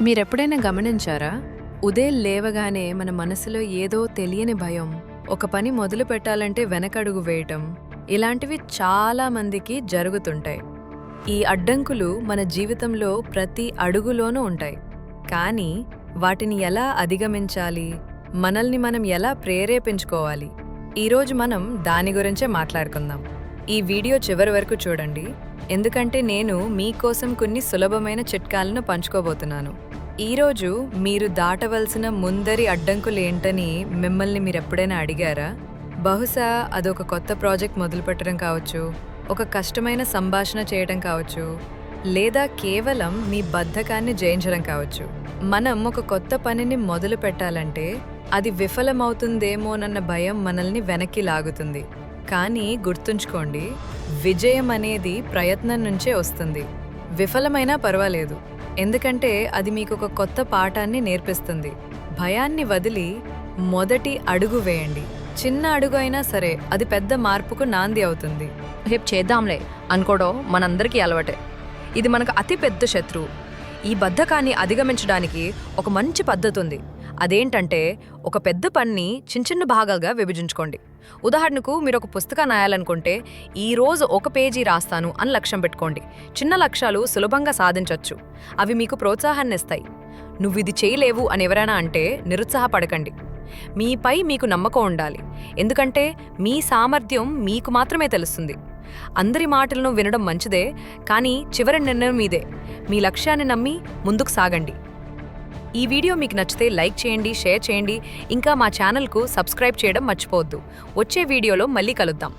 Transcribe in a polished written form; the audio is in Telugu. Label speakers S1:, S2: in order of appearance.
S1: మీరెప్పుడైనా గమనించారా? ఉదయం లేవగానే మన మనసులో ఏదో తెలియని భయం, ఒక పని మొదలు పెట్టాలంటే వెనకడుగు వేయటం, ఇలాంటివి చాలా మందికి జరుగుతుంటాయి. ఈ అడ్డంకులు మన జీవితంలో ప్రతి అడుగులోనూ ఉంటాయి. కానీ వాటిని ఎలా అధిగమించాలి? మనల్ని మనం ఎలా ప్రేరేపించుకోవాలి? ఈరోజు మనం దాని గురించే మాట్లాడుకుందాం. ఈ వీడియో చివరి వరకు చూడండి, ఎందుకంటే నేను మీకోసం కొన్ని సులభమైన చిట్కాలను పంచుకోబోతున్నాను. ఈరోజు మీరు దాటవలసిన ముందరి అడ్డంకులేంటని మిమ్మల్ని మీరెప్పుడైనా అడిగారా? బహుశా అదొక కొత్త ప్రాజెక్ట్ మొదలుపెట్టడం కావచ్చు, ఒక కష్టమైన సంభాషణ చేయడం కావచ్చు, లేదా కేవలం మీ బద్ధకాన్ని జయించడం కావచ్చు. మనం ఒక కొత్త పనిని మొదలు పెట్టాలంటే అది విఫలమవుతుందేమోనన్న భయం మనల్ని వెనక్కి లాగుతుంది. కానీ గుర్తుంచుకోండి, విజయం అనేది ప్రయత్నం నుంచే వస్తుంది. విఫలమైనా పర్వాలేదు, ఎందుకంటే అది మీకు ఒక కొత్త పాఠాన్ని నేర్పిస్తుంది. భయాన్ని వదిలి మొదటి అడుగు వేయండి. చిన్న అడుగు అయినా సరే అది పెద్ద మార్పుకు నాంది అవుతుంది.
S2: రేపు చేద్దాంలే అనుకోవడం మనందరికీ అలవాటే. ఇది మనకు అతి పెద్ద శత్రువు. ఈ బద్ధకాన్ని అధిగమించడానికి ఒక మంచి పద్ధతి ఉంది. అదేంటంటే, ఒక పెద్ద పనిని చిన్న చిన్న భాగాలుగా విభజించుకోండి. ఉదాహరణకు, మీరు ఒక పుస్తకాన్ని రాయాలనుకుంటే ఈరోజు ఒక పేజీ రాస్తాను అని లక్ష్యం పెట్టుకోండి. చిన్న లక్ష్యాలు సులభంగా సాధించవచ్చు. అవి మీకు ప్రోత్సాహాన్ని ఇస్తాయి. నువ్వు ఇది చేయలేవు అని ఎవరైనా అంటే నిరుత్సాహపడకండి. మీపై మీకు నమ్మకం ఉండాలి, ఎందుకంటే మీ సామర్థ్యం మీకు మాత్రమే తెలుస్తుంది. అందరి మాటలను వినడం మంచిదే, కానీ చివరి నిర్ణయం మీదే. మీ లక్ష్యాన్ని నమ్మి ముందుకు సాగండి. ఈ వీడియో మీకు నచ్చితే లైక్ చేయండి, షేర్ చేయండి, ఇంకా మా ఛానల్కు సబ్స్క్రైబ్ చేయడం మర్చిపోవద్దు. వచ్చే వీడియోలో మళ్ళీ కలుద్దాం.